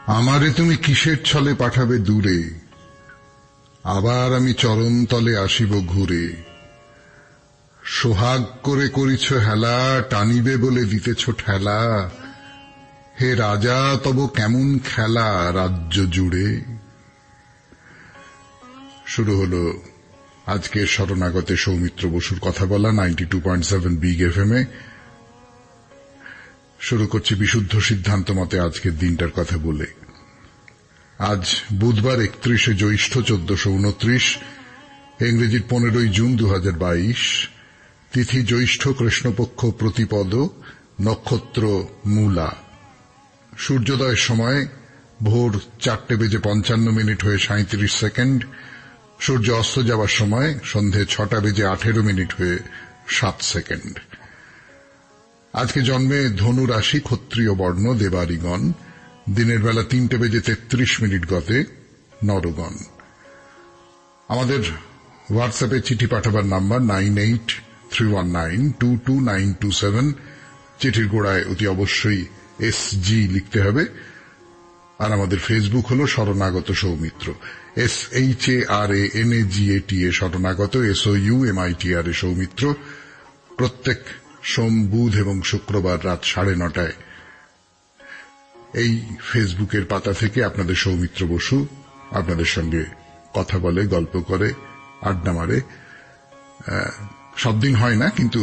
আমারে তুমি কিসের ছলে পাঠাবে দূরে, আবার আমি চরণ তলে আসিব ঘুরে। সোহাগ করে করিছ হেলা, টানিবে বলে দিতেছ ঠেলা। হে রাজা তব কেমন খেলা রাজ্য জুড়ে। শুরু হলো আজকের শরণাগতে সৌমিত্র বসুর কথা বলা 92.7 বিগ এফএম-এ। শুরু করছি বিশুদ্ধ সিদ্ধান্ত মতে আজকের দিনটার কথা বলে। আজ বুধবার 31 জ্যৈষ্ঠ 1429, ইংরেজির 15 জুন 2022, তিথি জ্যৈষ্ঠ কৃষ্ণপক্ষ প্রতিপদ, নক্ষত্র মূলা। সূর্যোদয়ের সময় ভোর 4:55 হয়ে 37 সেকেন্ড, সূর্য অস্ত যাওয়ার সময় সন্ধে 6:18 হয়ে 7 সেকেন্ড। আজকে জন্মে ধনু রাশি, ক্ষত্রিয় বর্ণ, দেবারিগণ। দিনের বেলা 3:33 গতে নরগণ। আমাদের হোয়াটসঅ্যাপে চিঠি পাঠাবার নাম্বার 9831922927। চিঠির গোড়ায় অতি অবশ্যই SG লিখতে হবে। আর আমাদের ফেসবুক হলো শরণাগত সৌমিত্র, SHARANAGATA শরণাগত, SOUMITRA সৌমিত্র। প্রত্যেক সোম, বুধ এবং শুক্রবার রাত 9:30 এই ফেসবুকের পাতা থেকে আপনাদের সৌমিত্র বসু আপনাদের সঙ্গে কথা বলে, গল্প করে, আড্ডা মারে। সব দিন হয় না, কিন্তু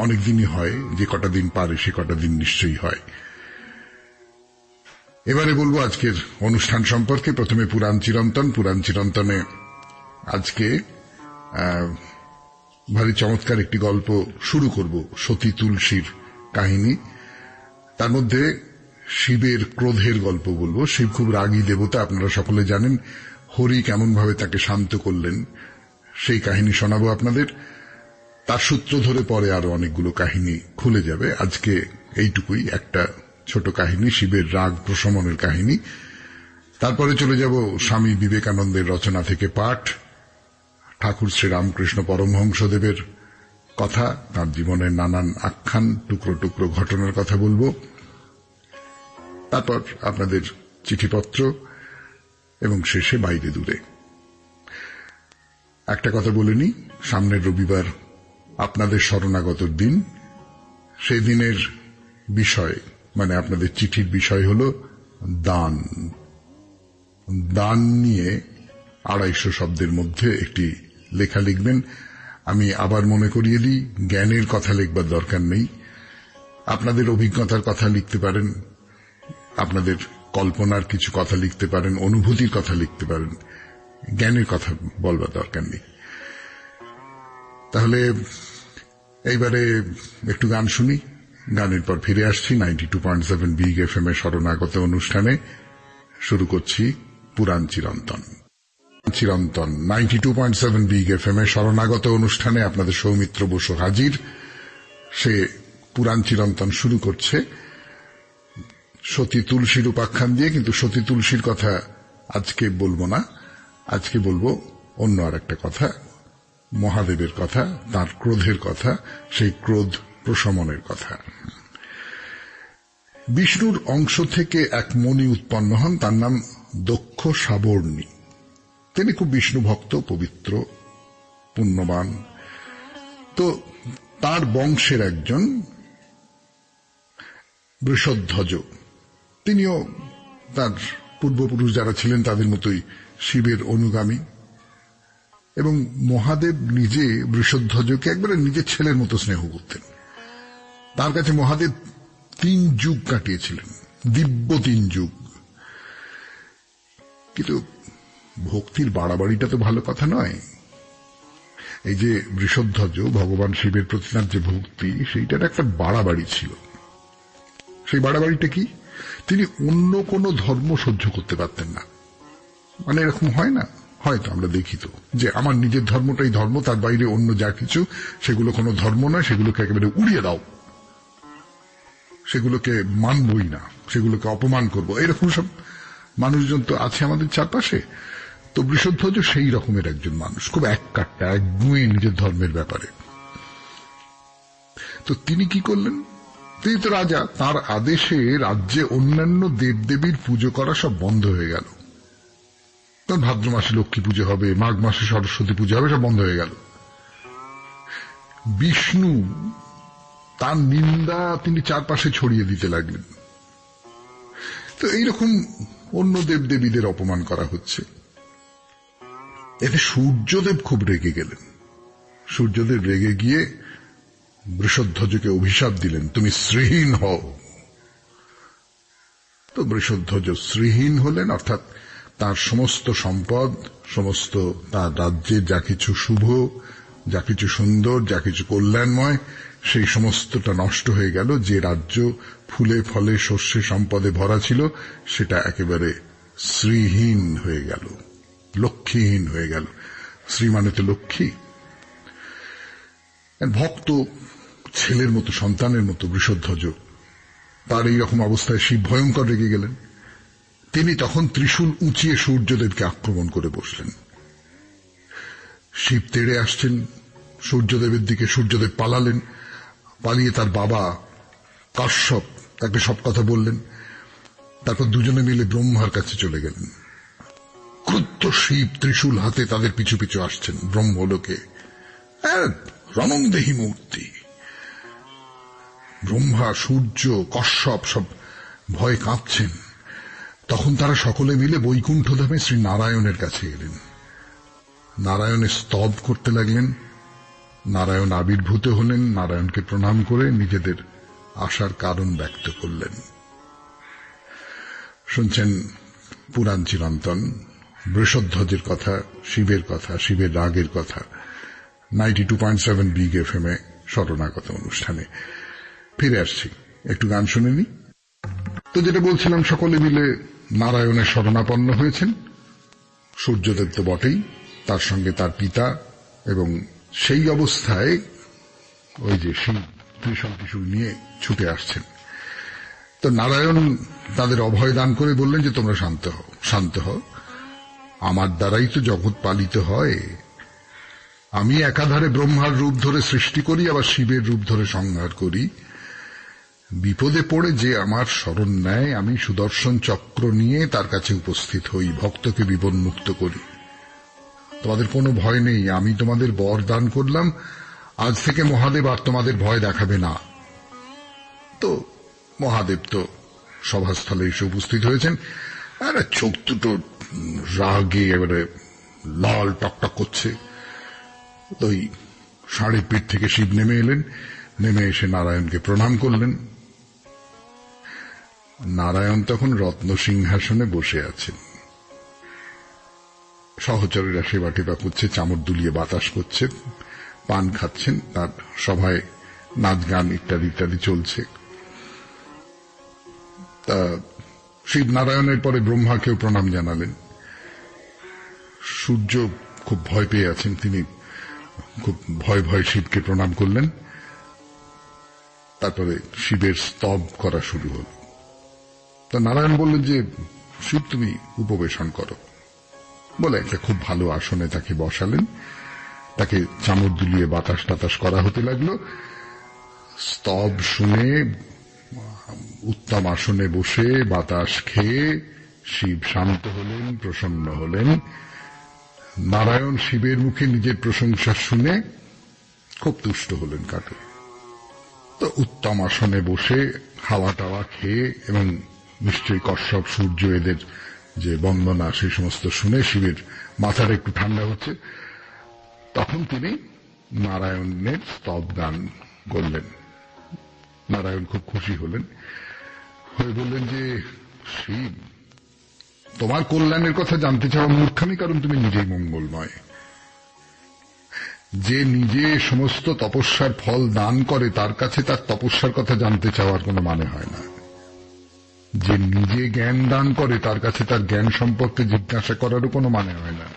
অনেক দিনই হয়। যে কটা দিন পারে সে কটা দিন নিশ্চয়ই হয়। এবারে বলবো আজকের অনুষ্ঠান সম্পর্কে। প্রথমে পুরাণ চিরন্তন। পুরাণ চিরন্তনে আজকে ভারী চমৎকার একটি গল্প শুরু করব, সতী তুলসীর কাহিনী। তার মধ্যে শিবের ক্রোধের গল্প বলবো। শিব খুব রাগী দেবতা, আপনারা সকলে জানেন। হরি কেমন ভাবে তাকে শান্ত করলেন সেই কাহিনী শোনাবো আপনাদের। তার সূত্র ধরে পরে আরো অনেকগুলো কাহিনী খুলে যাবে। আজকে এইটুকুই, একটা ছোট কাহিনী, শিবের রাগ প্রশমনের কাহিনী। তারপরে চলে যাব স্বামী বিবেকানন্দের রচনা থেকে পাঠ, ঠাকুর শ্রীরামকৃষ্ণ পরমহংসদেবের কথা, তাঁর জীবনের নানান আখ্যান, টুকরো টুকরো ঘটনার কথা বলবো। তারপর আপনাদের চিঠিপত্র এবং শেষে বাইরে দূরে। একটা কথা বলে নি, সামনের রবিবার আপনাদের শরণাগতর দিন। সেই দিনের বিষয়, মানে আপনাদের চিঠির বিষয় হলো দান। দান নিয়ে 250 শব্দের মধ্যে একটি লেখা লিখবেন। আমি আবার মনে করিয়ে দিই, জ্ঞানের কথা লিখবার দরকার নেই। আপনাদের অভিজ্ঞতার কথা লিখতে পারেন, আপনাদের কল্পনার কিছু কথা লিখতে পারেন, অনুভূতির কথা লিখতে পারেন। জ্ঞানের কথা বলবার দরকার নেই। তাহলে এইবারে একটু গান শুনি, গানের পর ফিরে আসছি 92.7 বিগ এফএম এর শরণাগত অনুষ্ঠানে। শুরু করছি পুরাণ চিরন্তন। চিরন্তন 92.7 বিগ এফএম এর শরণাগত অনুষ্ঠানে আপনাদের সৌমিত্র বসু হাজির। সে পুরাণ চিরন্তন শুরু করছে সতী তুলসীর উপাখ্যান দিয়ে, কিন্তু সতী তুলসীর কথা আজকে বলবো না। আজকে বলবো অন্য আর একটা কথা, মহাদেবের কথা, তার ক্রোধের কথা, সেই ক্রোধ প্রশমনের কথা। বিষ্ণুর অংশ থেকে এক মণি উৎপন্ন হন, তার নাম দক্ষ সাবর্ণী। তিনি খুব বিষ্ণু ভক্ত, পবিত্র, পুণ্যবান। তো তার বংশের একজন বৃষধ্বজ, তিনিও তার পূর্বপুরুষ যারা ছিলেন তাদের মতোই শিবের অনুগামী। এবং মহাদেব নিজে বৃষধ্বজকে একবারে নিজের ছেলের মতো স্নেহ করতেন। তার কাছে মহাদেব 3 যুগ কাটিয়েছিলেন, দিব্য 3 যুগ। কিন্তু ভক্তির বাড়াবাড়িটা তো ভালো কথা নয়। এই যে বৃষধ্বজ, ভগবান শিবের প্রতি তার যে ভক্তি, সেইটার একটা বাড়াবাড়ি ছিল। সেই বাড়াবাড়িটা কি? তিনি অন্য কোন ধর্ম সহ্য করতে পারতেন না। মানে এরকম হয় না, হয়তো আমরা দেখি তো, যে আমার নিজের ধর্মটাই ধর্ম, তার বাইরে অন্য যা কিছু সেগুলো কোনো ধর্ম নয়, সেগুলোকে একেবারে উড়িয়ে দাও, সেগুলোকে মানবই না, সেগুলোকে অপমান করব, এরকম সব মানুষজন তো আছে আমাদের চারপাশে। তো বৃষধ্বজ সেই রকমের একজন মানুষ, খুব এককাট্টা, একগুঁয়ে নিজের ধর্মের ব্যাপারে। তো তিনি কি করলেন, তিনি তো রাজা, তার আদেশে রাজ্যে অন্যান্য দেবদেবীর পুজো করা সব বন্ধ হয়ে গেল। ভাদ্র মাসে লক্ষ্মী পুজো হবে, মাঘ মাসে সরস্বতী পুজো হবে, সব বন্ধ হয়ে গেল। বিষ্ণু তার নিন্দা তিনি চারপাশে ছড়িয়ে দিতে লাগলেন। তো এইরকম অন্য দেবদেবীদের অপমান করা হচ্ছে। এতে সূর্যদেব খুব রেগে গেলেন। সূর্যদেব রেগে গিয়ে বৃষধ্বজকে অভিশাপ দিলেন, তুমি শ্রীহীন হও। তো বৃষধ্বজ শ্রীহীন হলেন, অর্থাৎ তার সমস্ত সম্পদ, সমস্ত তার রাজ্যের যা কিছু শুভ, যা কিছু সুন্দর, যা কিছু কল্যাণময়, সেই সমস্তটা নষ্ট হয়ে গেল। যে রাজ্য ফুলে ফলে শস্যে সম্পদে ভরা ছিল, সেটা একেবারে শ্রীহীন হয়ে গেল, লক্ষ্মীহীন হয়ে গেল। শ্রী মানে তো লক্ষ্মী। ভক্ত ছেলের মতো, সন্তানের মতো বৃষধ্বজ, তার এইরকম অবস্থায় শিব ভয়ঙ্কর রেগে গেলেন। তিনি তখন ত্রিশূল উঁচিয়ে সূর্যদেবকে আক্রমণ করে বসলেন। শিব তেড়ে আসছেন সূর্যদেবের দিকে। সূর্যদেব পালালেন। পালিয়ে তার বাবা কাশ্যপ তাকে সব কথা বললেন। তারপর দুজনে মিলে ব্রহ্মার কাছে চলে গেলেন। ক্রুদ্ধ শিব ত্রিশূল হাতে তাদের পিছু পিছু আসছেন ব্রহ্মলোকে। রণংদেহী মূর্তি। ব্রহ্মা, সূর্য, কশ্যপ সব ভয়ে কাঁপছেন। তখন তারা সকলে মিলে বৈকুণ্ঠধামে শ্রী নারায়ণের কাছে এলেন। নারায়ণের স্তব করতে লাগলেন। নারায়ণ আবির্ভূত হলেন। নারায়ণকে প্রণাম করে নিজেদের আসার কারণ ব্যক্ত করলেন। শুনছেন পুরাণ চিরন্তন, বৃষধ্বজের কথা, শিবের কথা, শিবের রাগের কথা, 92.7 বিগ FM এ শরণাগত অনুষ্ঠানে। ফিরে আসছি, একটু গান শুনে নি। তো যেটা বলছিলাম, সকলে মিলে নারায়ণের শরণাপন্ন হয়েছেন। সূর্যদেব তো বটেই, তার সঙ্গে তার পিতা, এবং সেই অবস্থায় ওই যে শিব ত্রিশূল নিয়ে ছুটে আসছেন। তো নারায়ণ তাদের অভয় দান করে বললেন যে তোমরা শান্ত হও, শান্ত হও। আমার দ্বারাই তো জগৎ পালিত হয়। আমি একাধারে ব্রহ্মার রূপ ধরে সৃষ্টি করি, আবার শিবের রূপ ধরে সংহার করি। বিপদে পড়ে যে আমার শরণ নেয়, আমি সুদর্শন চক্র নিয়ে তার কাছে উপস্থিত হই, ভক্তকে বিপন্মুক্ত করি। তোমাদের কোনো ভয় নেই। আমি তোমাদের বর দান করলাম, আজ থেকে মহাদেব আর তোমাদের ভয় দেখাবে না। তো মহাদেব তো সভাস্থলে এসে উপস্থিত হয়েছেন। আর চোখ দুটো রাগে এবারে লাল টকটক করছে। তো ওই ষাঁড়ের পিঠ থেকে শিব নেমে এলেন। নেমে এসে নারায়ণকে প্রণাম করলেন। নারায়ণ তখন রত্ন সিংহাসনে বসে আছেন। সহচরীরা সেবা টেবা করছে, চামড় দুলিয়ে বাতাস করছে, পান খাচ্ছেন। তার সভায় নাচ গান ইত্যাদি ইত্যাদি চলছে। তা শিব নারায়ণের পরে ব্রহ্মাকেও প্রণাম জানালেন। সূর্য খুব ভয় পেয়ে আছেন, তিনি খুব ভয় ভয় শিবকে প্রণাম করলেন। তারপরে শিবের স্তব করা শুরু হল। তা নারায়ণ বললেন যে শিব তুমি উপবেশন করো বলে একটা খুব ভালো আসনে তাকে বসালেন। তাকে চামড় দুলিয়ে বাতাস টাতাস করা হতে লাগলো। স্তব শুনে উত্তম আসনে বসে বাতাস খেয়ে শিব শান্ত হলেন, প্রসন্ন হলেন। নারায়ণ শিবের মুখে নিজের প্রশংসা শুনে খুব তুষ্ট হলেন। কাটে তো উত্তম আসনে বসে হাওয়া টাওয়া খেয়ে, এবং নিশ্চয়ই কশ্যপ, সূর্য এদের যে বন্দনা, সেই সমস্ত শুনে শিবের মাথাটা একটু ঠান্ডা হচ্ছে। তখন তিনি নারায়ণের স্তব গান করলেন। নারায়ণ খুব খুশি হলেন, হয়ে বললেন যে শিব, তোমার কল্যাণের কথা জানতে চাওয়া মূর্খামি, কারণ তুমি নিজেই মঙ্গলময়। যে নিজে সমস্ত তপস্যার ফল দান করে, তার কাছে তার তপস্যার কথা জানতে চাওয়ার কোনো মানে হয় না। যে নিজে জ্ঞান দান করে, তার কাছে তার জ্ঞান সম্পর্কে জিজ্ঞাসা করারও কোনো মানে হয় না।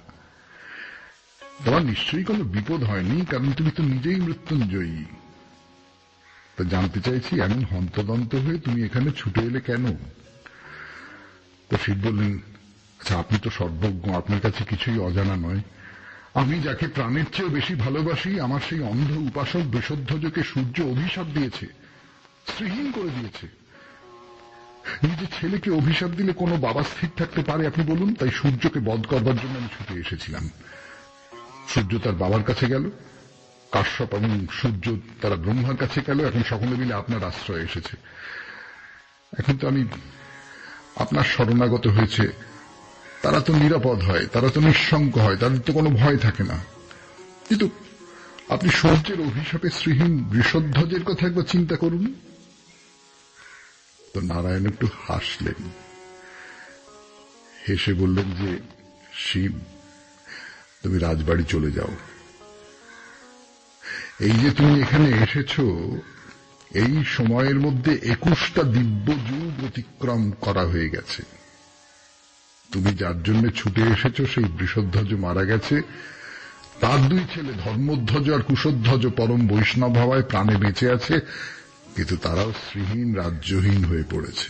তোমার নিশ্চয়ই কোনো বিপদ হয়নি, কারণ তুমি তো নিজেই মৃত্যুঞ্জয়ী। তা জানতে চাইছি, এমন হন্তদন্ত হয়ে তুমি এখানে ছুটে এলে কেন? তো শিব বললেন, আচ্ছা আপনি তো সর্বজ্ঞ, আপনার কাছে কিছুই অজানা নয়। আমি যাকে প্রাণের চেয়েও বেশি ভালোবাসি, আমার সেই অন্ধ উপাসক বৃষধ্বজকে সূর্য অভিশাপ দিয়েছে। শ্রীহীন করে দিয়েছে। নিজের ছেলেকে অভিশাপ দিলে কোনো বাবা স্থির থাকতে পারে আপনি বলুন? তাই সূর্যকে বধ করবার জন্য আমি ছুটে এসেছিলাম। সূর্য তার বাবার কাছে গেল, কাশ্যপ এবং সূর্য তারা ব্রহ্মার কাছে গেল, এখন সকলে মিলে আপনার আশ্রয়ে এসেছে। এখন তো আমি আপনার শরণাগত হয়েছে, তারা তো নিরাপদ হয়, তারা তো নিঃশঙ্ক হয়, তাদের তো কোনো ভয় থাকে না। কিন্তু আপনি সূর্যের অভিশাপে শ্রীহীন বৃষধ্বজের কথা একবার চিন্তা করুন। তো নারায়ণ একটু হাসলেন, হেসে বললেন যে শিব, তুমি রাজবাড়ি চলে যাও। এই যে তুমি এখানে এসেছ, এই সময়ের মধ্যে 21টা দিব্য যুগ অতিক্রম করা হয়ে গেছে। তুমি যার জন্য ছুটে এসেছ সেই বৃষধ্বজ মারা গেছে, তার 2 ছেলে ধর্মধ্বজ আর কুশধ্বজ পরম বৈষ্ণব হওয়ায় প্রাণে বেঁচে আছে, কিন্তু তারাও শ্রীহীন রাজ্যহীন হয়ে পড়েছে।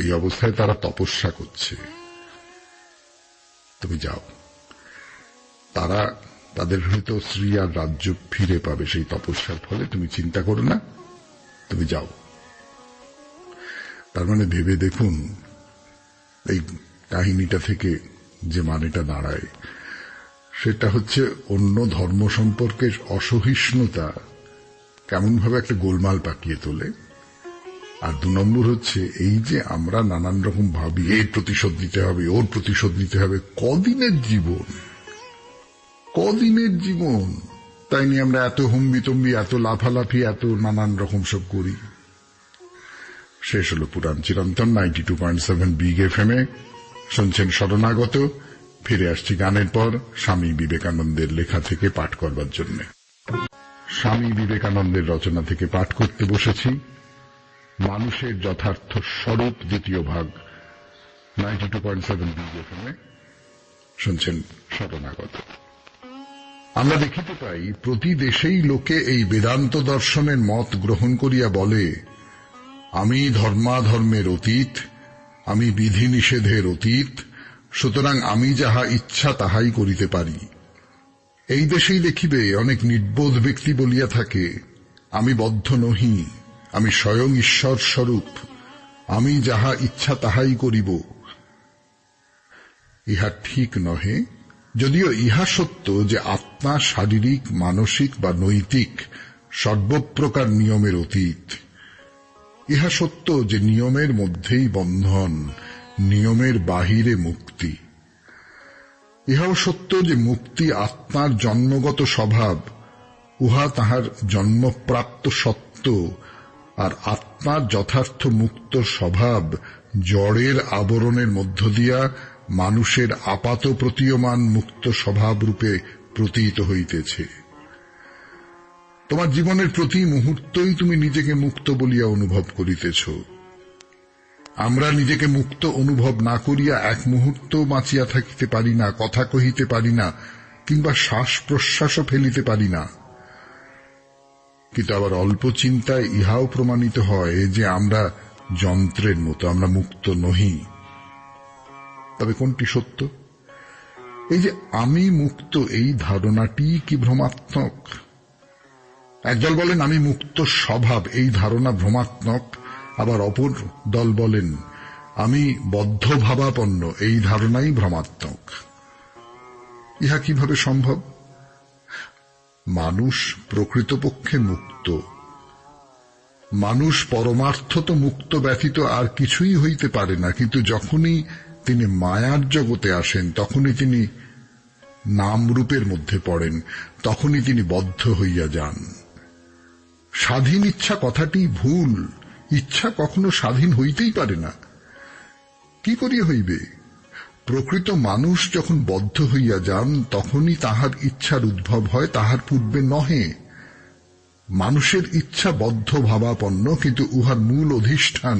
এই অবস্থায় তারা তপস্যা করছে। তুমি যাও, তারা তাদের হয়তো শ্রী আর রাজ্য ফিরে পাবে সেই তপস্যার ফলে, তুমি চিন্তা করো না, তুমি যাও। তার মানে ভেবে দেখুন এই কাহিনীটা থেকে যে মানেটা দাঁড়ায় সেটা হচ্ছে অন্য ধর্ম সম্পর্কের অসহিষ্ণুতা কেমন ভাবে একটা গোলমাল পাকিয়ে তোলে। আর 2 নম্বর হচ্ছে এই যে আমরা নানান রকম ভাবি, এর প্রতিশোধ নিতে হবে, ওর প্রতিশোধ নিতে হবে। কদিনের জীবন, কদিনের জীবন, তাই নিয়ে আমরা এত হম্বিতম্বি, এত লাফালাফি, এত নানান রকম সব করি। শেষ হলো পুরাণ চিরন্তন 92.7 বিগ এফএম-এ। শুনছেন শরণাগত। ফিরে আসছি গানের পর স্বামী বিবেকানন্দের লেখা থেকে পাঠ করবার জন্য। স্বামী বিবেকানন্দের রচনা থেকে পাঠ করতে বসেছি মানুষের যথার্থ স্বরূপ, 2য় ভাগ, 92.7 বিগ এফএম-এ। শুনছেন শরণাগত। আমরা দেখিতে পাই প্রতি দেশেই লোকে এই বেদান্ত দর্শনের মত গ্রহণ করিয়া বলে, আমি ধর্মাধর্মের অতীত, আমি বিধি নিষেধের অতীত, সুতরাং আমি যাহা ইচ্ছা তাহাই করিতে পারি। এই দেশেই দেখিবে অনেক নির্বোধ ব্যক্তি বলিয়া থাকে, আমি বদ্ধ নহি, আমি স্বয়ং ঈশ্বর স্বরূপ, আমি যাহা ইচ্ছা তাহাই করিব। ইহা ঠিক নহে, যদিও ইহা সত্য যে আত্মা শারীরিক, মানসিক বা নৈতিক সর্বপ্রকার নিয়মের অতীত। ইহা সত্য যে নিয়মের মধ্যেই বন্ধন, নিয়মের বাহিরে মুক্তি। ইহাও সত্য যে মুক্তি আত্মার জন্মগত স্বভাব, উহা তাহার জন্মপ্রাপ্ত সত্য, আর আত্মার যথার্থ মুক্ত স্বভাব জড়ের আবরণের মধ্য দিয়া মানুষের আপাত প্রতীয়মান মুক্ত স্বভাব রূপে প্রতীত হইতেছে। তোমার জীবনের প্রতি মুহূর্তই তুমি নিজেকে মুক্ত বলিয়া অনুভব করিতেছ। আমরা নিজেকে মুক্ত অনুভব না করিয়া এক মুহূর্ত বাঁচিয়া থাকিতে পারি না, কথা কহিতে পারি না, কিংবা শ্বাস প্রশ্বাসও ফেলিতে পারি না। কিন্তু আবার অল্প চিন্তায় ইহাও প্রমাণিত হয় যে আমরা যন্ত্রের মতো, আমরা মুক্ত নহি। তবে কোনটি সত্য? এই যে আমি মুক্ত, এই ধারণাটি কি ভ্রমাত্মক? একদল বলেন আমি মুক্ত স্বভাব, এই ধারণা ভ্রমাত্মক। আবার অপর দল বলেন আমি বদ্ধ ভাবাপন্ন, এই ধারণাই ভ্রমাত্মক। ইহা কিভাবে সম্ভব? মানুষ প্রকৃতপক্ষে মুক্ত। মানুষ পরমার্থত মুক্ত ব্যতীত আর কিছুই হইতে পারে না, কিন্তু যখনই তিনি মায়ার জগতে আসেন, তখনই তিনি নামরূপের মধ্যে পড়েন, তখনই তিনি বদ্ধ হইয়া যান। স্বাধীন ইচ্ছা কথাটি ভুল। ইচ্ছা কখনো স্বাধীন হইতেই পারে না। কি করিয়া হইবে? প্রকৃত মানুষ যখন বদ্ধ হইয়া যান, তখনই তাহার ইচ্ছার উদ্ভব হয়, তাহার পূর্বে নহে। মানুষের ইচ্ছা বদ্ধ ভাবাপন্ন, কিন্তু উহার মূল অধিষ্ঠান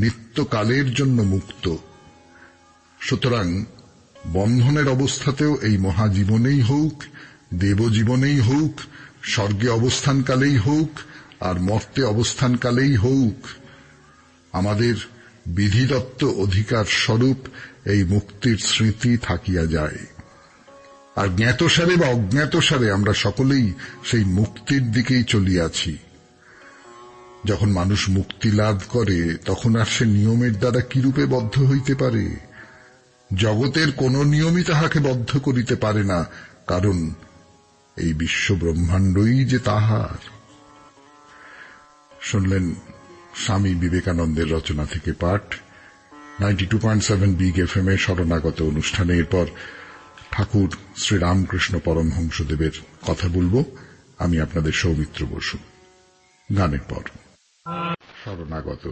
নিত্যকালের জন্য মুক্ত। সুতরাং বন্ধনের অবস্থাতেও এই মহাজীবনেই হোক, দেবজীবনেই হোক, স্বর্গে অবস্থানকালেই হোক, আর মর্তে অবস্থানকালেই হোক, আমাদের বিধিদত্ত অধিকার স্বরূপ এই মুক্তির স্মৃতি থাকিয়া যায়। আর জ্ঞাতসারে বা অজ্ঞাতসারে আমরা সকলেই সেই মুক্তির দিকেই চলিয়াছি। যখন মানুষ মুক্তি লাভ করে তখন আর সে নিয়মের দ্বারা কিরূপে বদ্ধ হইতে পারে? জগতের কোন নিয়মই তাহাকে বদ্ধ করিতে পারে না, কারণ এই বিশ্ব ব্রহ্মাণ্ডই যে তাহার। শুনলেন স্বামী বিবেকানন্দের রচনা থেকে পাঠ 92.7 বিগ এফএম এর শরণাগত অনুষ্ঠানে। এরপর ঠাকুর শ্রীরামকৃষ্ণ পরমহংসদেবের কথা বলবো। আমি আপনাদের সৌমিত্র বসু। গানের পর শরণাগত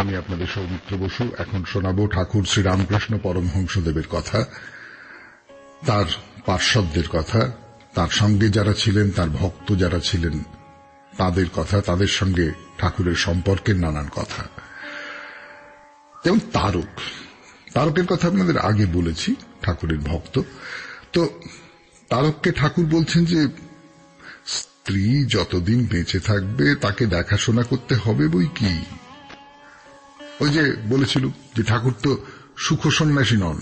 আমি আপনাদের সৌমিত্র বসু। এখন শোনাবো ঠাকুর শ্রীরামকৃষ্ণ পরমহংসদেবের কথা, তার পার্শ্বদের কথা, তার সঙ্গে যারা ছিলেন, তার ভক্ত যারা ছিলেন তাদের কথা, তাদের সঙ্গে ঠাকুরের সম্পর্কের নানান কথা। যেমন তারকের কথা আপনাদের আগে বলেছি, ঠাকুরের ভক্ত। তো তারককে ঠাকুর বলছেন যে স্ত্রী যতদিন বেঁচে থাকবে তাকে দেখাশোনা করতে হবে বই কি। ওই যে বলেছিল যে ঠাকুর তো সুখ সন্ন্যাসী নন,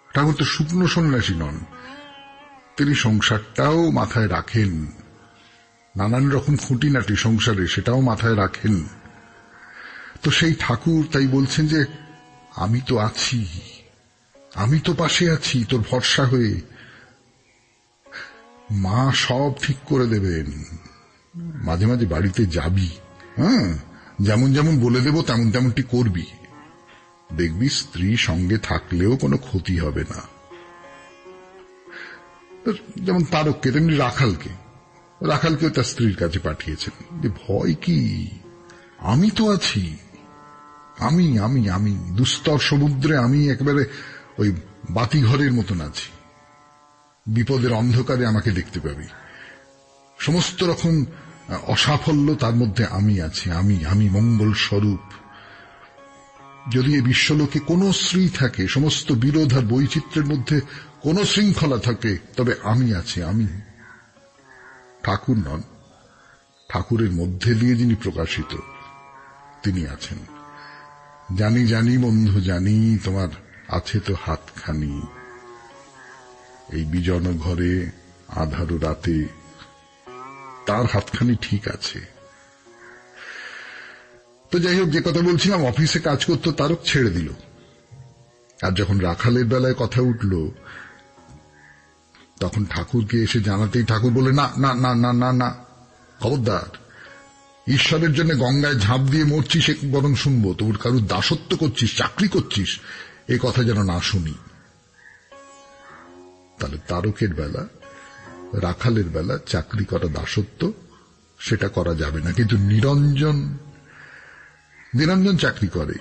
ঠাকুর তো শুকনো সন্ন্যাসী নন, তিনি সংসারটাও মাথায় রাখেন, নানান রকম খুঁটিনাটি সংসারে সেটাও মাথায় রাখেন। তো সেই ঠাকুর তাই বলছেন যে আমি তো আছি, আমি তো পাশে আছি তোর ভরসা হয়ে, মা সব ঠিক করে দেবেন। মাঝে মাঝে বাড়িতে যাবি, যেমন যেমন বলে দেব তেমন তেমনটি করবি, দেখবি স্ত্রী সঙ্গে থাকলেও কোনো ক্ষতি হবে না। যেমন তারককে তেমনি রাখালকেও তার স্ত্রীর কাছে পাঠিয়েছেন যে ভয় কি, আমি তো আছি, আমি আমি আমি দুস্তর সমুদ্রে আমি একেবারে ওই বাতিঘরের মতন আছি, বিপদের অন্ধকারে আমাকে দেখতে পাবি, সমস্ত রকম অসাফল্য তার মধ্যে আমি আছি, আমি আমি মঙ্গল স্বরূপ। যদি এই বিশ্বলোকে কোনো শ্রী থাকে, সমস্ত বিরোধ আর বৈচিত্র্যের মধ্যে কোন শৃঙ্খলা থাকে, তবে আমি আছি, আমি। ঠাকুর নন, ঠাকুরের মধ্যে দিয়ে যিনি প্রকাশিত তিনি আছেন। জানি জানি বন্ধু জানি তোমার আছে তো হাতখানি, এই বিজন ঘরে আধারো রাতে তার হাতখানি ঠিক আছে। তো যাই হোক, যে কথা বলছিলাম, অফিসে কাজ করতো তারক ছেড়ে দিল। আর যখন রাখালের বেলায় কথা উঠল তখন ঠাকুরকে এসে জানাতেই ঠাকুর বলে না না না না না না, খবরদার, ঈশ্বরের জন্য গঙ্গায় ঝাঁপ দিয়ে মরছিস সে বরং শুনবো, তোর কারুর দাসত্ব করছিস, চাকরি করছিস, এ কথা যেন না শুনি। তাহলে তারকের বেলা, রাখালের বেলা চাকরি করা দাসত্ব, সেটা করা যাবে না। কিন্তু নিরঞ্জন চাকরি করে,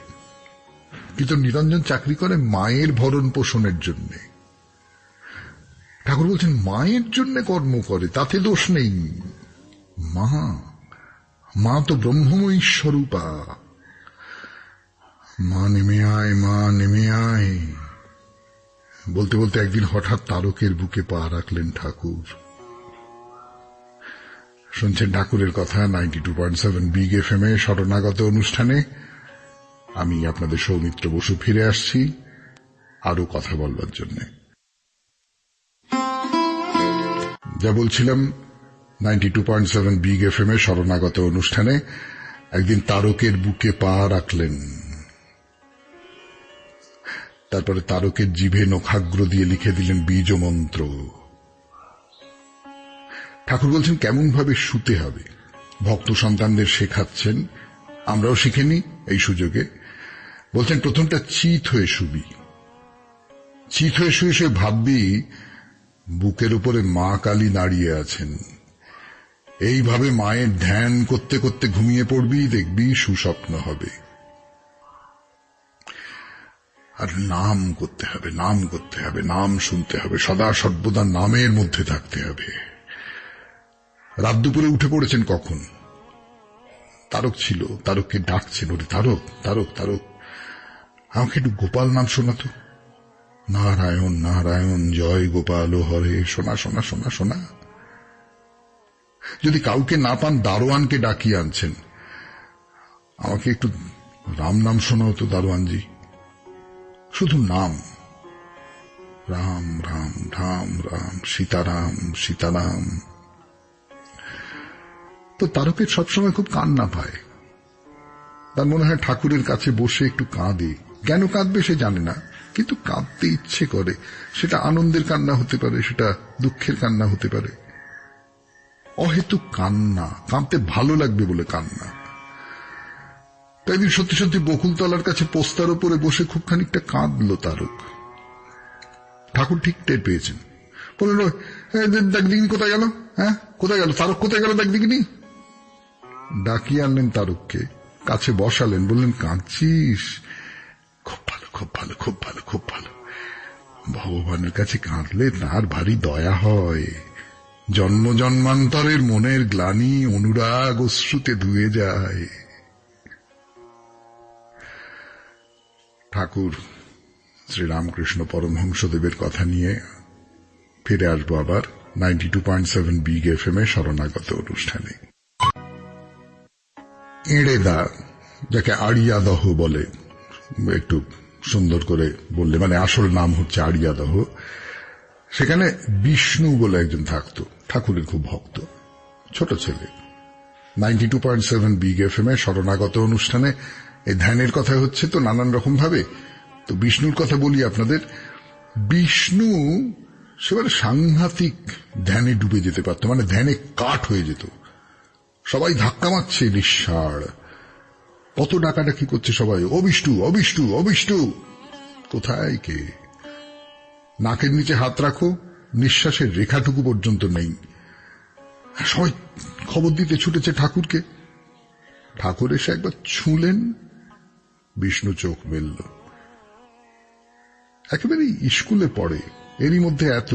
কিন্তু নিরঞ্জন চাকরি করে মায়ের ভরণ পোষণের জন্য। ঠাকুর বলছেন মায়ের জন্য কর্ম করে, তাতে দোষ নেই। মা তো ব্রহ্মময়ী স্বরূপা। মা নেমে আয়, মা নেমে আয় বলতে বলতে একদিন হঠাৎ তারকের বুকে পা রাখলেন ঠাকুর। শুনছেন ঠাকুরের কথা 92.7 বিগ এফএম এ শরণাগত অনুষ্ঠানে। আমি আপনাদের সৌমিত্র বসু ফিরে আসছি আরো কথা বলবার জন্য। যা বলছিলাম, 92.7 বিগ এফএম এ শরণাগত অনুষ্ঠানে একদিন তারকের বুকে পা রাখলেন। তারপরে তারকের জিভে নখাগ্র দিয়ে লিখে দিলেন বীজ মন্ত্র। ঠাকুর বলছেন কেমন ভাবে শুতে হবে, ভক্ত সন্তানদের শেখাচ্ছেন, আমরাও শিখে নি এই সুযোগে। বলছেন প্রথমটা চিত হয়ে শুবি, চিত হয়ে শুয়ে শুয়ে ভাববি বুকের উপরে মা কালী দাঁড়িয়ে আছেন। এইভাবে মায়ের ধ্যান করতে করতে ঘুমিয়ে পড়বি, দেখবি সুস্বপ্ন হবে। আর নাম করতে হবে, নাম করতে হবে, নাম শুনতে হবে, সদা সর্বদা নামের মধ্যে থাকতে হবে। রাত দুপুরে উঠে পড়েছেন কখন, তারক ছিল, তারককে ডাকছেন, ওরে তারক তারক তারক, আমাকে একটু গোপাল নাম শোনাতো, নারায়ণ নারায়ণ জয় গোপাল হরে, শোনা শোনা শোনা শোনা। যদি কাউকে না পান দারোয়ানকে ডাকিয়ে আনছেন, আমাকে একটু রাম নাম শোনা হতো দারোয়ানজি, শুধু নাম, রাম রাম রাম রাম, সীতারাম সীতারাম। তো তারকের সবসময় খুব কান্না পায়। তার মনে হয় ঠাকুরের কাছে বসে একটু কাঁদে। কেন কাঁদবে সে জানে না, কিন্তু কাঁদতে ইচ্ছে করে। সেটা আনন্দের কান্না হতে পারে, সেটা দুঃখের কান্না হতে পারে। অহেতুক কান্না, কাঁদতে ভালো লাগবে বলে কান্না। তাই দিন সত্যি সত্যি বকুলতলার কাছে পোস্তার উপরে বসে খুব খানিকটা কাঁদল তারক। ঠাকুর ঠিক টের পেয়েছেন, বললেন, দেখ দিকিনি কোথায় গেল, হ্যাঁ কোথায় গেল তারক, কোথায় গেল দেখ দিকিনি। ডাকিয়ে আনলেন তারককে, কাছে বসালেন, বললেন, কাঁদছিস? খুব ভালো, খুব ভালো, খুব ভালো, খুব ভালো। ভগবানের কাছে কাঁদলে তার ভারী দয়া হয়। জন্ম জন্মান্তরের মনের গ্লানি অনুরাগ অশ্রুতে ধুয়ে যায়। ঠাকুর শ্রীরামকৃষ্ণ পরমহংসদেবের কথা নিয়ে ফিরে আসবো আবার 92.7 বিগ এফএম এ শরণাগত অনুষ্ঠানে। এড়েদা, যাকে আড়িয়াদহ বলে, একটু সুন্দর করে বললে, মানে আসল নাম হচ্ছে আড়িয়াদহ, সেখানে বিষ্ণু বলে একজন থাকতো, ঠাকুরের খুব ভক্ত, ছোট ছেলে। 92.7 বিগ এফএম এ শরণাগত অনুষ্ঠানে এই ধ্যানের কথা হচ্ছে তো নানান রকম ভাবে। তো বিষ্ণুর কথা বলি আপনাদের। বিষ্ণু সেবারে সাংঘাতিক ধ্যানে ডুবে যেতে পারত, মানে ধ্যানে কাঠ হয়ে যেত। সবাই ধাক্কা মারছে নিঃসাড়, কত ডাকাডাকি করছে সবাই, ও বিষ্ণু, ও বিষ্ণু, ও বিষ্ণু। কোথায় কে? নাকের নিচে হাত রাখো, নিঃশ্বাসের রেখাটুকু পর্যন্ত নেই। সবাই খবর দিতে ছুটেছে ঠাকুরকে। ঠাকুর এসে একবার ছুঁলেন, বিষ্ণু চোখ মেলল। একেবারে স্কুলে পড়ে, এরই মধ্যে এত,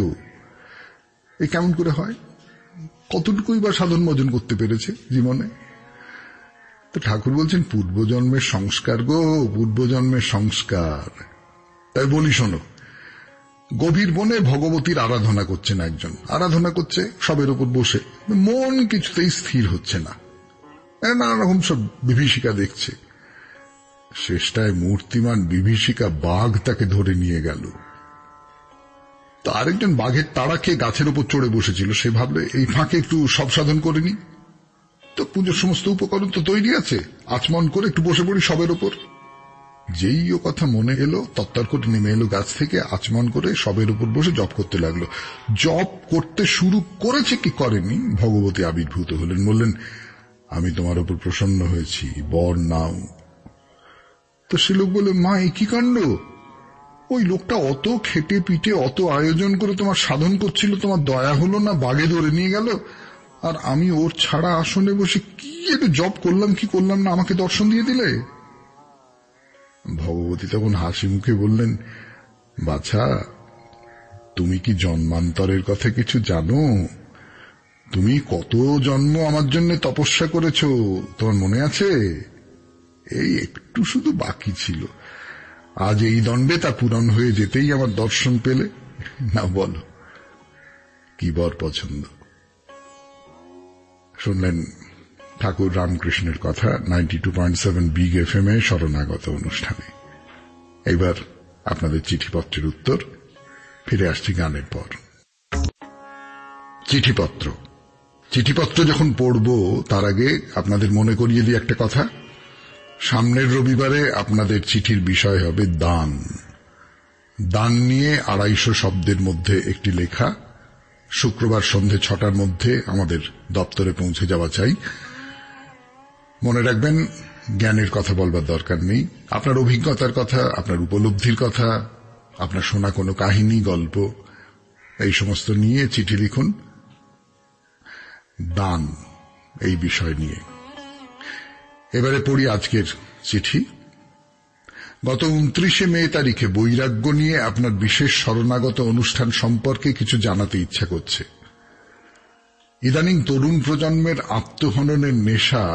এ কেমন করে হয়? কতটুকুই বা সাধন ভজন করতে পেরেছে জীবনে? তো ঠাকুর বলছেন, পূর্বজন্মের সংস্কার গো, পূর্বজন্মের সংস্কার। তাই বলি শোনো, গভীর বনে ভগবতীর আরাধনা করছেন একজন, আরাধনা করছে সবের উপর বসে, মন কিছুতেই স্থির হচ্ছে না, নানা রকম সব বিভীষিকা দেখছে। শেষটায় মূর্তিমান বিভীষিকা বাঘ তাকে ধরে নিয়ে গেল। তো আরেকজন বাঘের তাড়া খেয়ে গাছের উপর চড়ে বসেছিল, সে ভাবলে এই ফাঁকে একটু সব সাধন করে নি, তো পুজোর সমস্ত উপকরণ তো তৈরি আছে, আচমন করে একটু বসে পড়ি সবের উপর। যেই ও কথা মনে এলো, তত্তর করে নেমে এলো গাছ থেকে, আচমন করে সবের উপর বসে জপ করতে লাগলো। জপ করতে শুরু করেছে কি করেনি, ভগবতী আবির্ভূত হলেন, বললেন, আমি তোমার উপর প্রসন্ন হয়েছি, বর নাও। তো সে লোক বলে, মা এ কি কাণ্ড? ওই লোকটা অত খেটে পিটে অত আয়োজন করে তোমার সাধন করছিল, তোমার দয়া হলো না, বাগে ধরে নিয়ে গেল, আর আমি ওর ছাড়া আসনে বসে কি একটু জপ করলাম কি করলাম না, আমাকে দর্শন দিয়ে দিলে। ভগবতী তখন হাসি মুখে বললেন, বাছা, তুমি কি জন্মান্তরের কথা কিছু জানো? তুমি কত জন্ম আমার জন্য তপস্যা করেছ, তোমার মনে আছে? এই একটু শুধু বাকি ছিল, আজ এই দণ্ডে তা পূরণ হয়ে যেতেই আমার দর্শন পেলে। না বলো, কি বর পছন্দ? শুনলেন ঠাকুর রামকৃষ্ণের কথা 92.7 বিগ এফএম এ শরণাগত অনুষ্ঠানে। এইবার আপনাদের চিঠিপত্রের উত্তর। ফিরে আসছি গানের পর। চিঠিপত্র চিঠিপত্র যখন পড়ব তার আগে আপনাদের মনে করিয়ে দিই একটা কথা। সামনের রবিবারে আপনাদের চিঠির বিষয় হবে দান। দান নিয়ে 250 শব্দের মধ্যে একটি লেখা, শুক্রবার সন্ধে 6টার মধ্যে আমাদের দপ্তরে পৌঁছে যাওয়া চাই। মনে রাখবেন, জ্ঞানের কথা বলবার দরকার নেই, আপনার অভিজ্ঞতার কথা, আপনার উপলব্ধির কথা, আপনার শোনা কোনো কাহিনী, গল্প, এই সমস্ত নিয়ে চিঠি লিখুন। দান এই বিষয় নিয়ে। এবারে পড়ি আজকের চিঠি। গত 29 মে তারিখে বৈরাগ্য নিয়ে আপনার বিশেষ শরণাগত অনুষ্ঠান সম্পর্কে কিছু জানাতে ইচ্ছা করছে। ইদানিং তরুণ প্রজন্মের আত্মহননের নেশা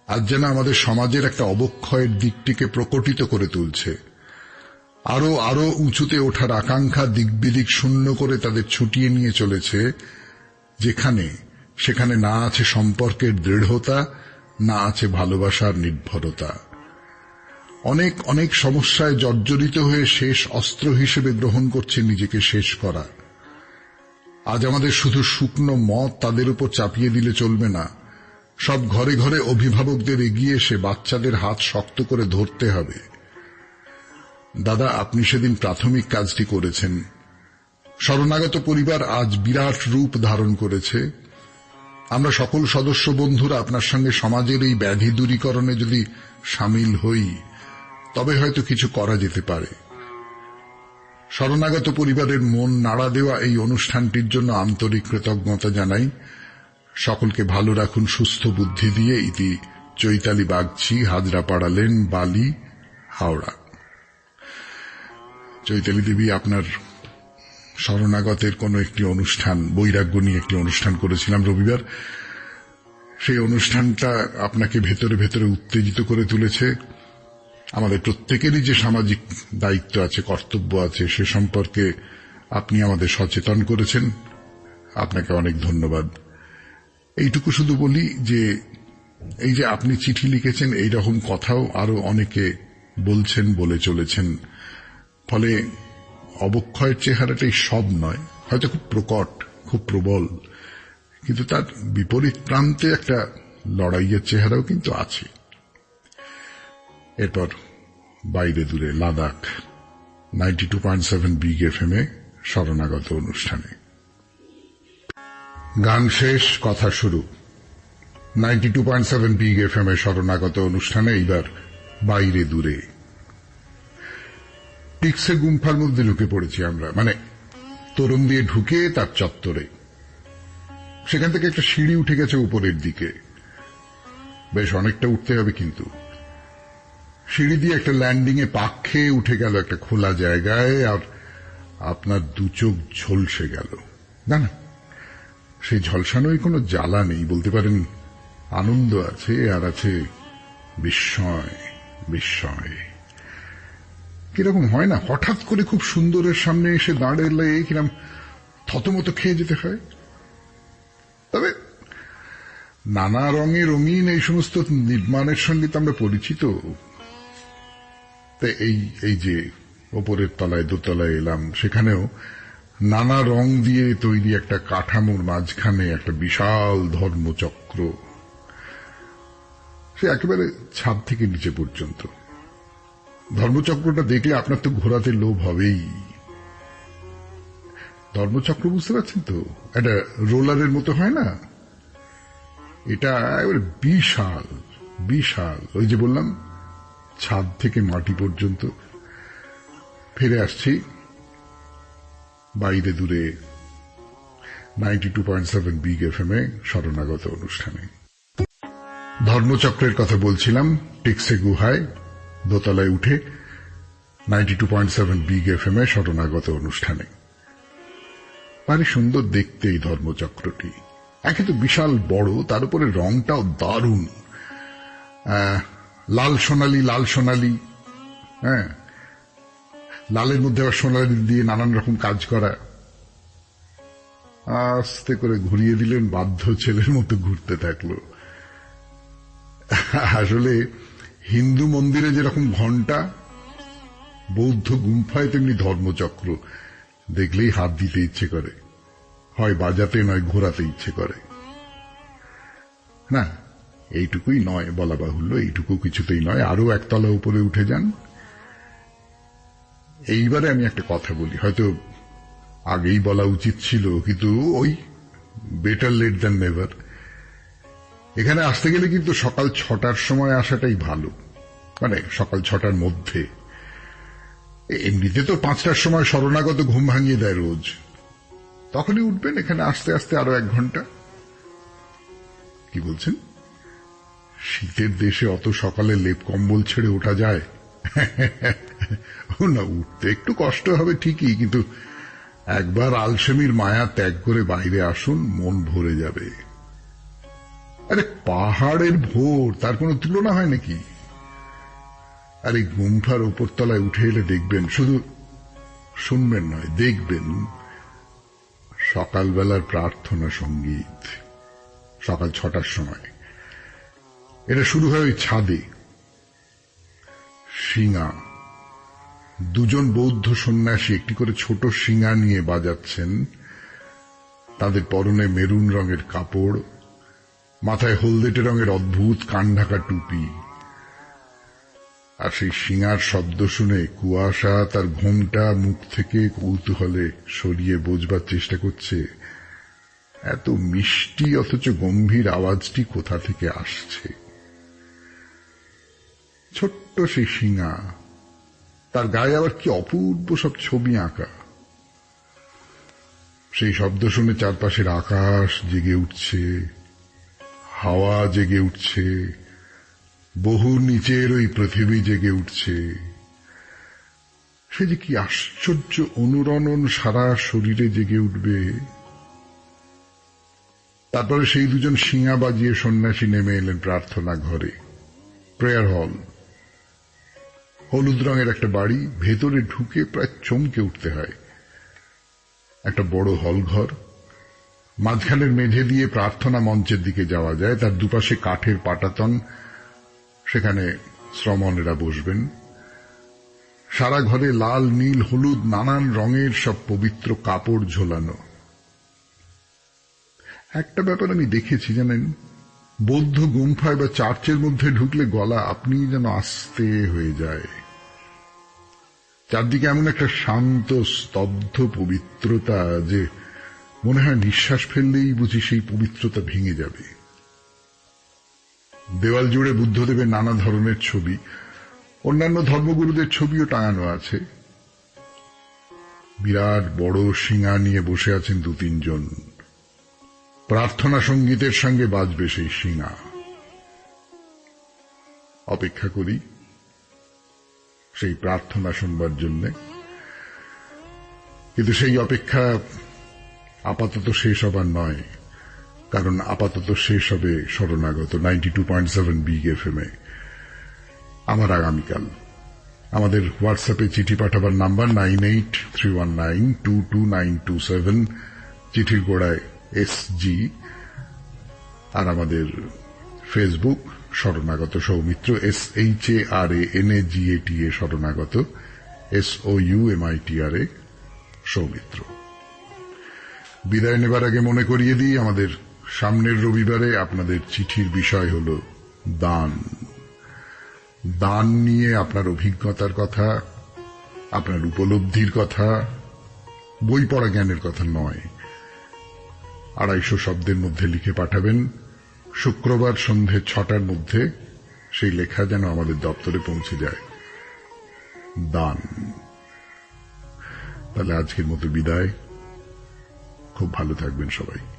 আজ যেন আমাদের সমাজের একটা অবক্ষয়ের দিকটিকে প্রকটিত করে তুলছে। আরো আরো উঁচুতে ওঠার আকাঙ্ক্ষা দিকবিদিক শূন্য করে তাদের ছুটিয়ে নিয়ে চলেছে, যেখানে সেখানে না আছে সম্পর্কের দৃঢ়তা, না আছে ভালোবাসার নির্ভরতা। অনেক অনেক সমস্যায় জর্জরিত হয়ে শেষ অস্ত্র হিসেবে গ্রহণ করছে নিজেকে শেষ করা। আজ আমাদের শুধু শুকনো মত তাদের উপর চাপিয়ে দিলে চলবে না, সব ঘরে ঘরে অভিভাবকদের এগিয়ে এসে বাচ্চাদের হাত শক্ত করে ধরতে হবে। দাদা, আপনি সেদিন প্রাথমিক কাজটি করেছেন। শরণাগত পরিবার আজ বিরাট রূপ ধারণ করেছে। আমরা সকল সদস্য বন্ধুরা আপনার সঙ্গে সমাজের এই ব্যাধি দূরীকরণে যদি সামিল হই, তবে হয়তো কিছু করা যেতে পারে। শরণাগত পরিবারের মন নাড়া দেওয়া এই অনুষ্ঠানটির জন্য আন্তরিক কৃতজ্ঞতা জানাই। সকলকে ভালো রাখুন সুস্থ বুদ্ধি দিয়ে। ইতি চৈতালি বাগচি, হাজরাপাড়া লেন, বালি, হাওড়া। চৈতালি দেবী, আপনার শরণাগতের কোন একটি অনুষ্ঠান, বৈরাগ্য নিয়ে একটি অনুষ্ঠান করেছিলাম রবিবার। সেই অনুষ্ঠানটা আপনাকে ভেতরে ভেতরে উত্তেজিত করে তুলেছে। আমাদের প্রত্যেকেরই যে সামাজিক দায়িত্ব আছে, কর্তব্য আছে, সে সম্পর্কে আপনি আমাদের সচেতন করেছেন। আপনাকে অনেক ধন্যবাদ। এইটুকু শুধু বলি যে এই যে আপনি চিঠি লিখেছেন, এই রকম কথাও আরো অনেকে বলছেন, বলে চলেছেন। ফলে অবক্ষয়ের চেহারাটাই সব নয়, হয়তো খুব প্রকট, খুব প্রবল, কিন্তু তার বিপরীত প্রান্তে একটা লড়াইয়ের চেহারাও কিন্তু আছে। এরপর বাইরে দূরে, লাদাখ 92.7 বিগ এফএম এ শরণাগত অনুষ্ঠানে গান শেষ, কথা শুরু। 92.7 বিগ এফএম এ শরণাগত অনুষ্ঠানে এইবার বাইরে দূরে। টিক্সে গুম্ফার মধ্যে ঢুকে পড়েছি আমরা, মানে তোরণ দিয়ে ঢুকে তার চত্বরে। সেখান থেকে একটা সিঁড়ি উঠে গেছে উপরের দিকে, বেশ অনেকটা উঠতে হবে, কিন্তু সিঁড়ি দিয়ে একটা ল্যান্ডিং এ পাক খেয়ে উঠে গেল একটা খোলা জায়গায়, আর আপনার দু চোখ ঝলসে গেল। না না, সেই ঝলসানোই কোনো জ্বালা নেই, বলতে পারেন আনন্দ আছে, আর আছে বিস্ময়। বিস্ময় কিরকম হয় না, হঠাৎ করে খুব সুন্দরের সামনে এসে দাঁড়ালে কিরম থতমত খেয়ে যেতে হয়। তবে নানা রঙে রঙিন এই সমস্ত নির্মাণের সঙ্গে তো আমরা পরিচিত। এই যে ওপরের তলায় দোতলায় এলাম, সেখানেও নানা রং দিয়ে তৈরি একটা কাঠামোর মাঝখানে একটা বিশাল ধর্মচক্র, সে একেবারে ছাদ থেকে নিচে পর্যন্ত। ধর্মচক্রটা দেখলে আপনার তো ঘোরাতে লোভ হবেই। ধর্মচক্র বুঝতে পারছেন তো, একটা রোলারের মতো হয় না, এটা একেবারে বিশাল বিশাল। ওই যে বললাম, ছাদ থেকে মাটি পর্যন্ত। ফিরে আসছি বাইরে দূরে 92.7 বিগ এফএম এ শরণাগত অনুষ্ঠানে। ধর্মচক্রের কথা বলছিলাম, টিক্সে গুহায় দোতলায় উঠে 92.7 বিগ এফএম এ শরণাগত অনুষ্ঠানে। ভারী সুন্দর দেখতে এই ধর্মচক্রটি, একে তো বিশাল বড়, তার উপরে রংটাও দারুণ, লাল সোনালি লাল সোনালি। হ্যাঁ, লালের মধ্যে আবার সোনালি দিয়ে নানান রকম কাজ করা। আস্তে করে ঘুরিয়ে দিলেন, বাধ্য ছেলের মতো ঘুরতে থাকলো। আসলে হিন্দু মন্দিরে যেরকম ঘণ্টা, বৌদ্ধ গুম্ফায় তেমনি ধর্মচক্র। দেখলেই হাত দিতে ইচ্ছে করে, হয় বাজাতে নয় ঘোরাতে ইচ্ছে করে। না, এইটুকুই নয়, বলা বাহুল্য, এইটুকু কিছুতেই নয়, আরো একতলা উপরে উঠে যান। এইবারে আমি একটা কথা বলি, হয়তো আগেই বলা উচিত ছিল, কিন্তু ওই বেটার লেট দ্যান নেভার। এখানে আসতে গেলে কিন্তু সকাল 6টার সময় আসাটাই ভালো, মানে সকাল 6টার মধ্যে। এমনিতে তো 5টার সময় শরণাগত ঘুম ভাঙিয়ে দেয় রোজ, তখনই উঠবেন। এখানে আসতে আসতে আরো 1 ঘন্টা। কি বলছেন, শীতের দেশে অত সকালে লেপ কম্বল ছেড়ে ওঠা যায়? না, উঠতে একটু কষ্ট হবে ঠিকই, কিন্তু একবার আলসেমির মায়া ত্যাগ করে বাইরে আসুন, মন ভরে যাবে। আরে পাহাড়ের ভোর, তার কোনো তুলনা হয় নাকি? আর এই গুম্ফার উপরতলায় উঠে এলে দেখবেন, শুধু শুনবেন নয়, দেখবেন সকালবেলার প্রার্থনা সঙ্গীত, সকাল 6টার সময়। এটা শুরু হয় ওই ছাদে। শিঙা, 2জন বৌদ্ধ সন্ন্যাসী একটি করে ছোট শিঙা নিয়ে বাজাচ্ছেন। তাদের পরনে মেরুন রঙের কাপড়, মাথায় হলদেটে রঙের অদ্ভুত কানঢাকা টুপি, আর সেই শিঙার শব্দ শুনে কুয়াশা তার ঘোমটা মুখ থেকে কৌতূহলে সরিয়ে বোঝবার চেষ্টা করছে এত মিষ্টি অথচ গম্ভীর আওয়াজটি কোথা থেকে আসছে। ছোট্ট সেই শিঙা, তার গায়ে আবার কি অপূর্ব সব ছবি আঁকা। সেই শব্দ শুনে চারপাশের আকাশ জেগে উঠছে, হাওয়া জেগে উঠছে, বহু নিচের ওই পৃথিবী জেগে উঠছে। সে যে কি আশ্চর্য অনুরণন সারা শরীরে জেগে উঠবে। তারপরে সেই দুজন শিঙা বাজিয়ে সন্ন্যাসী নেমে এলেন প্রার্থনা ঘরে, প্রেয়ার হল। হলুদ রঙের একটা বাড়ি, ভেতরে ঢুকে প্রায় চমকে উঠতে হয়। একটা বড় হল ঘর, মাঝখানের মেঝে দিয়ে প্রার্থনা মঞ্চের দিকে যাওয়া যায়। তার দুপাশে কাঠের পাটাতন, সেখানে শ্রমণেরা বসবেন। সারা ঘরে লাল, নীল, হলুদ নানান রঙের সব পবিত্র কাপড় ঝোলানো। একটা ব্যাপার আমি দেখেছি জানেন, বৌদ্ধ গুম্ফায় বা চার্চের মধ্যে ঢুকলে গলা আপনি যেন আস্তে হয়ে যায়। চারদিকে এমন একটা শান্ত স্তব্ধ পবিত্রতা যে মনে হয় নিঃশ্বাস ফেললেই বুঝি সেই পবিত্রতা ভেঙে যাবে। দেওয়াল জুড়ে বুদ্ধদেবের নানা ধরনের ছবি, অন্যান্য ধর্মগুরুদের ছবিও টাঙানো আছে। বিরাট বড় শিঙা নিয়ে বসে আছেন দু তিনজন, প্রার্থনা সঙ্গীতের সঙ্গে বাজবে সেই শিঙা। অপেক্ষা করি সেই প্রার্থনা শুনবার জন্য, কিন্তু সেই অপেক্ষা আপাতত শেষ হবার নয়, কারণ আপাতত শেষ হবে শরণাগত 92.7 বিগ FM এ আমার আগামীকাল। আমাদের হোয়াটসঅ্যাপে চিঠি পাঠাবার নাম্বার 9831922927, চিঠির গোড়ায় SG, আর আমাদের ফেসবুক শরণাগত সৌমিত্র, SHARANAGATA শরণাগত, SOUMITRA সৌমিত্র। বিদায় নেবার আগে মনে করিয়ে দিই, আমাদের সামনের রবিবারে আপনাদের চিঠির বিষয় হল দান। দান নিয়ে আপনার অভিজ্ঞতার কথা, আপনার উপলব্ধির কথা, বই পড়া জ্ঞানের কথা নয়। 250 শব্দের মধ্যে লিখে পাঠাবেন। শুক্রবার সন্ধে 6টার মধ্যে সেই লেখা যেন আমাদের দপ্তরে পৌঁছে যায়। দান। তাহলে আজকের মতো বিদায়। খুব ভালো থাকবেন সবাই।